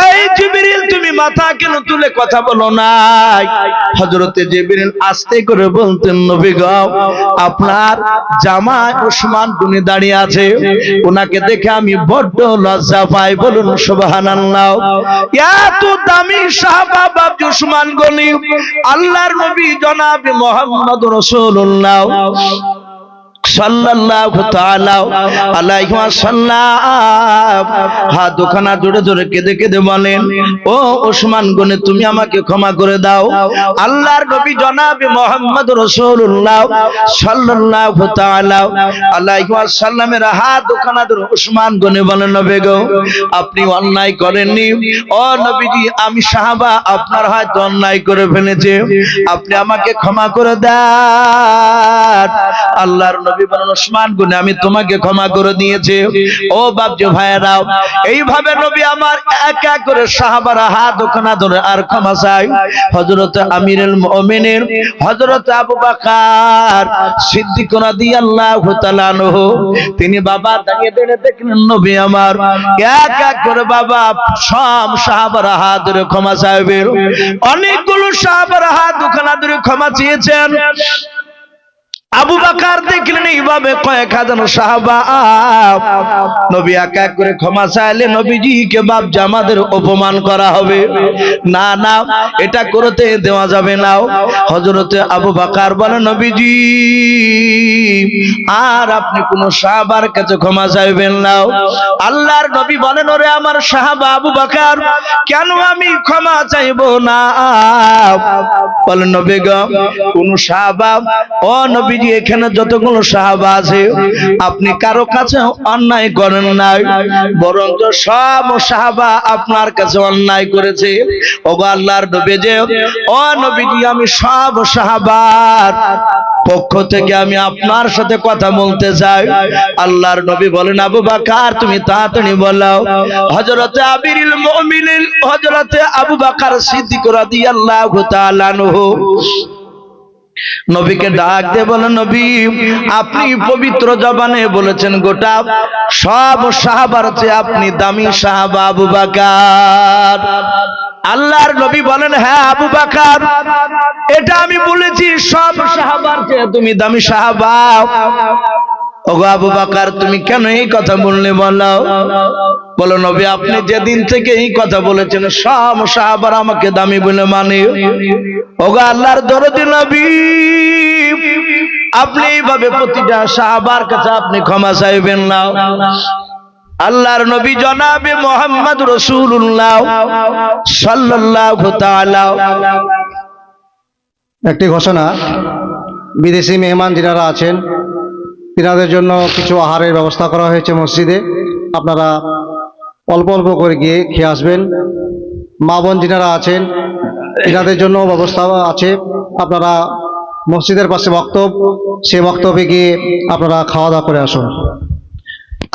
এই জিবরিল তুমি মাথা কেন তুলে কথা বলো না? হযরত জিবরিল আস্তে করে বলতেন, নবী গো আপনার জামাই উসমান গনি দাঁড়িয়ে আছে, ওনাকে দেখে আমি বড্ড লজ্জা পাই। বলুন সুবহানাল্লাহ। এত দামি সাহাবা বাপ উসমান গনি, আল্লাহর নবী জনাব মুহাম্মদ রাসূলুল্লাহ সাল্লাল্লাহু তাআলা আলাইহি ওয়াসাল্লাম হাত দুখানা জোরে জোরে কেঁদে কেঁদে বলেন, ও উসমান গনি তুমি আমাকে ক্ষমা করে দাও। আল্লাহর নবী জনাব মুহাম্মদ রাসূলুল্লাহ সাল্লাল্লাহু তাআলা আলাইহি ওয়াসাল্লামের হাত দুখানা ধরে উসমান গনি বলেন, নবী গো আপনি অন্যায় করেননি। ও নবীজি আমি সাহাবা আপনার হয়তো অন্যায় করে ফেলেছে, আপনি আমাকে ক্ষমা করে দেন। আল্লাহর নবী বলেন, উসমান গনি আমি তোমাকে ক্ষমা করে দিয়েছি। ও বাপজি ভাইয়েরাও, এইভাবে নবী আমার এক এক করে সাহাবারা হাত ওখানা ধরে আর ক্ষমা চাই। হযরত আমিরুল মুমিনিন হযরত আবু বকর সিদ্দিক রাদিয়াল্লাহু তাআলা আনহু তিনি বাবা দাঁড়িয়ে দাঁড়িয়ে দেখলেন নবী আমার এক এক করে বাবা সব সাহাবারা হাত ধরে ক্ষমা চাইবেন। অনেকগুলো সাহাবারা হাত ওখানা ধরে ক্ষমা চেয়েছেন। আবু বকর দেখলেন এইভাবে কয়েক হাজার সাহাবা নবী এক এক করে ক্ষমা চাইলে নবীজিকে বাপ জামাদের অপমান করা হবে, না না এটা করতে দেওয়া যাবে না। হযরত আবু বকর বলেন, নবীজি আর আপনি কোন সাহাবার কাছে ক্ষমা চাইবেন না। আল্লাহর নবী বলেন, ওরে আমার সাহাবা আবু বকর কেন আমি ক্ষমা চাইবো না? বলেন, নবী গো কোন সাহাবা, ও নবী এখানে যতগুলো সাহাবা আছে আপনি কারো কাছে অন্যায় করেন নাই, বরং সব সাহাবা আপনার কাছে অন্যায় করেছে। ওগো আল্লাহর নবী যে, ও নবীজি আমি সব সাহাবার পক্ষ থেকে আমি আপনার সাথে কথা বলতে চাই। আল্লাহর নবী বলেন, আবু বকর তুমি তাড়াতাড়ি বলো। হযরত আমিরুল মুমিনিন হযরত আবু বকর সিদ্দিক রাদিয়াল্লাহু তাআলা আনহু নবীকে ডাক দিয়ে বলেন, নবী আপনি পবিত্র জবানে বলেছেন গোটা সব সাহাবার চেয়ে আপনি দামি সাহাবা আবু বকর। আল্লাহর নবী বলেন, হ্যাঁ আবু বকর এটা আমি বলেছি সব সাহাবার চেয়ে তুমি দামি সাহাবা। ওগো আবু বকর তুমি কেন এই কথা বললে বলো? বলো নবী আপনি যেদিন থেকে এই কথা বলেছেন সব সাহাবারা আমাকে দামি বলে মানে। ওগো আল্লাহর দরদি নবী আপনি এইভাবে প্রতিটা সাহাবার কাছে আপনি ক্ষমা চাইবেন না। আল্লাহর নবী জনাবে মুহাম্মদ রাসূলুল্লাহ সাল্লাল্লাহু তাআলা। একটি ঘোষণা, বিদেশি মেহমান যারা আছেন তিনাদের জন্য কিছু আহারের ব্যবস্থা করা হয়েছে মসজিদে। আপনারা অল্প অল্প করে গিয়ে খেয়ে আসবেন। মা বোন যারা আছেন তিনাদের জন্য ব্যবস্থা আছে। আপনারা মসজিদের পাশে বক্তব্য, সে বক্তব্যে গিয়ে আপনারা খাওয়া দাওয়া করে আসুন।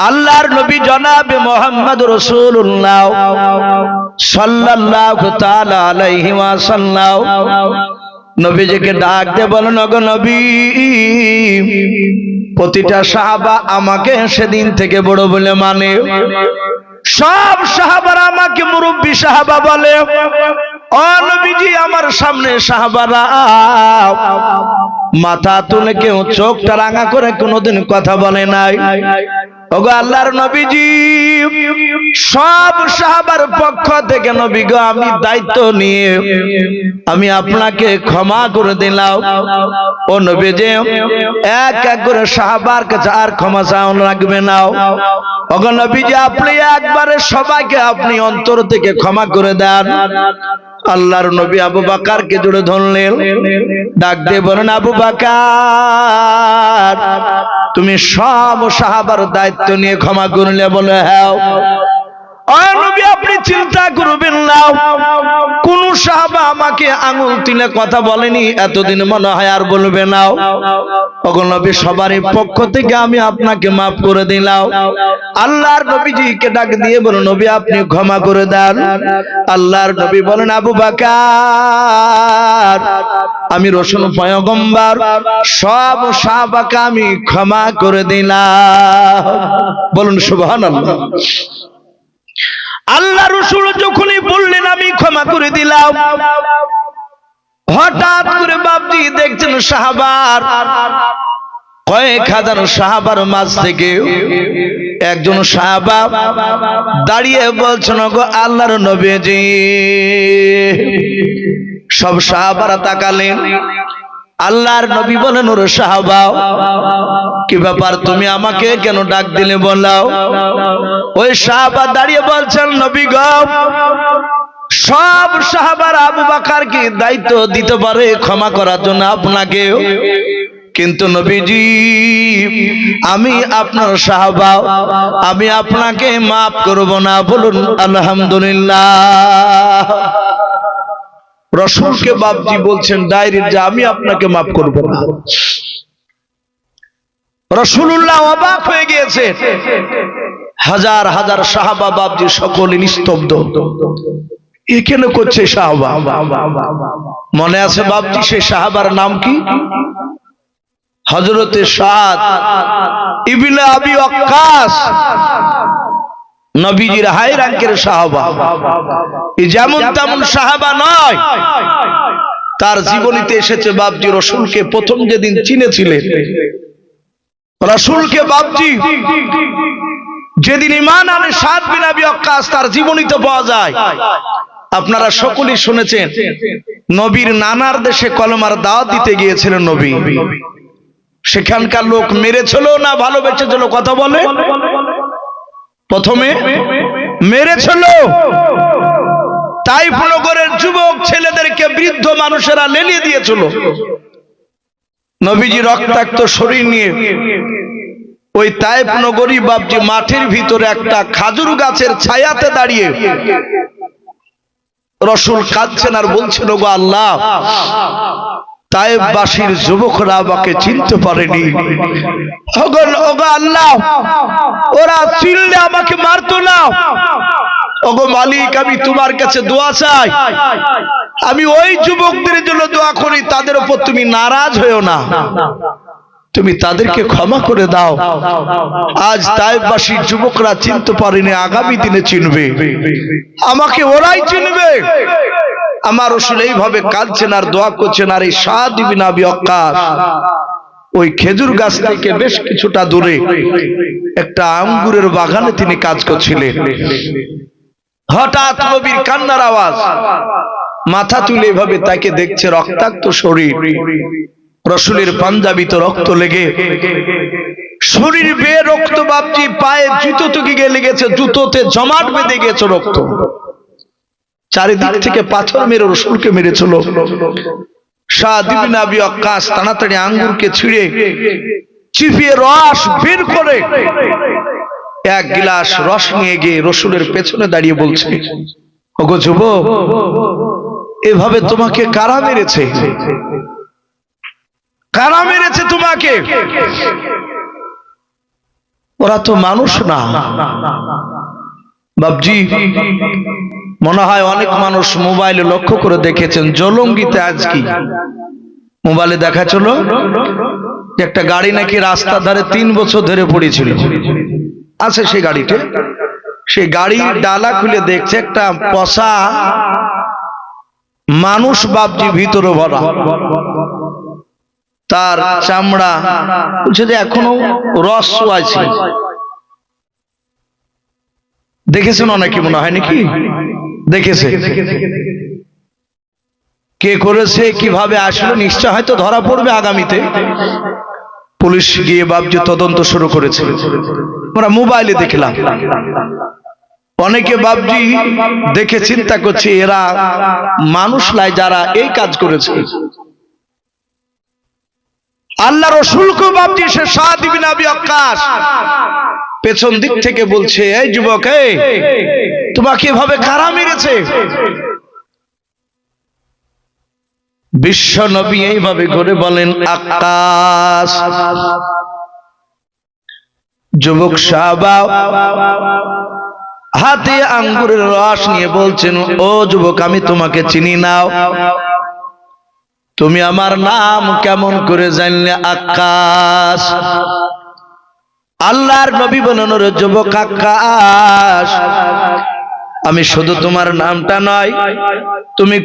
আল্লাহর নবী জনাবে মুহাম্মদ রাসূলুল্লাহ সাল্লাল্লাহু তাআলা আলাইহি ওয়াসাল্লাম নবীজিকে ডাক দিয়ে বলেন, ওগো নবী, প্রতিটা সাহাবা আমাকে সেদিন থেকে বড় বলে মানে। সব সাহাবারা আমাকে মুরব্বী সাহাবা বলে। ও নবীজি, আমার সামনে সাহাবারা মাথা তুলে কেউ চোখটা রাঙা করে কোনোদিন কথা বলে নাই। ওগো আল্লাহর নবীজি, সব সাহাবার পক্ষ থেকে নবী গো আমি দায়িত্ব নিয়ে আমি আপনাকে ক্ষমা করে দিলাম। ও নবীজি, এক এক করে সাহাবার কাছে আর ক্ষমা চাওয়া লাগবে না। ওগো নবীজি, আপনি একবারে সবাইকে আপনি অন্তর থেকে ক্ষমা করে দেন। আল্লাহর নবী আবু বকরকে জোরে ধরলেন, ডাক দিয়ে বলেন, আবু বকর, তুমি সব সাহাবার দায়িত্ব নিয়ে ক্ষমা করলে? বলে হ্যাঁ। ও নবী, আপনি চিন্তা করবেন না, কোন সাহাবা আমাকে আঙুল তুলে কথা বলেনি এতদিন, মনে হয় আর বলবে না। ওগো নবী, সবারই পক্ষ থেকে আমি আপনাকে মাফ করে দিলাম। আল্লাহর নবীজিকে ডাক দিয়ে বলো, নবী আপনি ক্ষমা করে দেন। আল্লাহর নবী বলেন, আবু বকর, আমি রাসূল পয়গম্বর সব সাহাবাকে আমি ক্ষমা করে দিলাম। বলুন সুবহানাল্লাহ। আল্লাহ রাসূল যখনই বললেন আমি ক্ষমা করে দিলাম, হঠাৎ করে বাপজি দেখছেন সাহাবার কয়েক হাজার সাহাবার মাঝ থেকে একজন সাহাবা দাঁড়িয়ে বলছেন, গো আল্লাহর নবীজি। সব সাহাবারা তাকালেন। আল্লাহর নবী বলেন, ওরে সাহাবা, কি ব্যাপার, তুমি আমাকে কেন ডাক দিলে বলাও? ওই সাহাবা দাঁড়িয়ে বলছেন, নবী গো, সব সাহাবার আবু বকরকে দায়িত্ব দিতে পারে ক্ষমা করার জন্য আপনাকে, কিন্তু নবীজি আমি আপনার সাহাবা, আমি আপনাকে মাফ করব না। বলুন আলহামদুলিল্লাহ। রাসূলকে বাপজি বলছেন ডাইরেক্ট যে আমি আপনাকে মাফ করব না। রাসূলুল্লাহ অবাক হয়ে গিয়েছে। হাজার হাজার সাহাবা বাপজি সকলে নিস্তব্ধ। এখানে করছে সাহাবা। মনে আছে বাপজি সেই সাহাবার নাম কি? হযরতে সাদ ইবনে আবি ওয়াক্কাস, নবীজির হাই র‍্যাঙ্কের সাহাবা। এই যেমন তেমন সাহাবা নয়। তার জীবনীতে এসেছে বাপজি রাসূলকে প্রথম যেদিন চিনেছিলেন, রাসূলকে বাপজি যেদিন ঈমান আনে সাদ বিন আবি ওয়াক্কাস, তার জীবনীতে পাওয়া যায়। আপনারা সকলেই শুনেছেন, নবীর নানার দেশে কলমার দাওয়াত দিতে গিয়েছিলেন নবী। সেখানকার লোক মেরেছিল না ভালোবেসেছিল? কথা বলে। প্রথমে মেরেছিল। তাইফ নগরের যুবক ছেলেদেরকে বৃদ্ধ মানুষেরা লেলিয়ে দিয়েছিল। নবীজি রক্তাক্ত শরীর নিয়ে ওই তাইফ নগরী বাপজি মাঠের ভিতরে একটা খাজুর গাছের ছায়াতে দাঁড়িয়ে রাসূল কাঁদছেন আর বলছেন, ওগো আল্লাহ, তায়েফবাসীর যুবকরা আমাকে চিনতে পারেনি। ওগো আল্লাহ, ওরা চিনলে আমাকে মারতো না। ওগো মালিক, আমি তোমার কাছে দোয়া চাই, আমি ওই যুবকদের জন্য দোয়া করি, তাদের উপর তুমি নারাজ হয়েও না, তুমি তাদেরকে ক্ষমা করে দাও। আজ তায়েফবাসীর যুবকরা চিনতে পারেনি, আগামী দিনে চিনবে, আমাকে ওরাই চিনবে। আমার রাসূল এইভাবে কাঁদছেন আর দোয়া করছেন। আর এই সাদ ইবনে আবি ওয়াক্কাস ওই খেজুর গাছ থেকে বেশ কিছুটা দূরে একটা আঙ্গুরের বাগানে তিনি কাজ করছিলেন। হঠাৎ নবীর কান্নার আওয়াজ। মাথা তুলে এভাবে তাকে দেখছে, রক্তাক্ত শরীর, রাসূলের পাঞ্জাবিতে রক্ত লেগে শরীর বেয়ে রক্ত বাপজি, পায়ে জুতো তুকে গিয়ে লেগেছে, জুতোতে জমাট বেঁধে গেছে রক্ত, চারিদিক থেকে পাথর মেরে রসুলকে মেরেছিল। সাদ ইবনে আবি ওয়াক্কাস তাড়াতাড়ি আঙ্গুরকে ছিঁড়ে চিপিয়ে রস বের করে এক গ্লাস রস নিয়ে গিয়ে রসুলের পেছনে দাঁড়িয়ে বলছে, ওগো যুবক, এভাবে তোমাকে কারা মেরেছে? কারা মেরেছে তোমাকে? ওরা তো মানুষ না। বাবজি, মনে হয় অনেক মানুষ মোবাইলে লক্ষ্য করে দেখেছেন, জলঙ্গিতে আজ কি মোবাইলে দেখাচ্ছিল যে একটা গাড়ি নাকি রাস্তার ধারে 3 বছর ধরে পড়েছিল। আছে সেই গাড়িতে, সেই গাড়ির ডালা খুলে দেখছে একটা পচা মানুষ বাবজি ভিতরে ভরা, তার চামড়া বলছে যে এখনো রস আছে। দেখেছেন অনেকে, মনে হয় নাকি দেখেছে? কে করেছে, কিভাবে আসলো, নিশ্চয় হয়তো ধরা পড়বে আগামীতে। পুলিশ গিয়ে বাবজি তদন্ত শুরু করেছে। আমরা মোবাইলে দেখলাম, অনেকে বাবজি দেখে চিন্তা করছে এরা মানুষ নয় যারা এই কাজ করেছে। আল্লাহ রসুলকে বাবজি সে সাদ ইবনে আবি ওয়াক্কাস পেছন দিক থেকে বলছে, এই যুবক, তোমাকে এভাবে কারা মেরেছে? বিশ্ব নবী এইভাবে করে বলেন, আক্কাস। যুবক সাহাবা হাতে আঙ্গুরের রস নিয়ে বলছেন, ও যুবক, আমি তোমাকে চিনি না, তুমি আমার নাম কেমন করে জানলে আক্কাস? আল্লাহর নবী বলেন, ওরে যুবক আক্কাস, আমি শুধু তোমার নামটা নয়, তুমি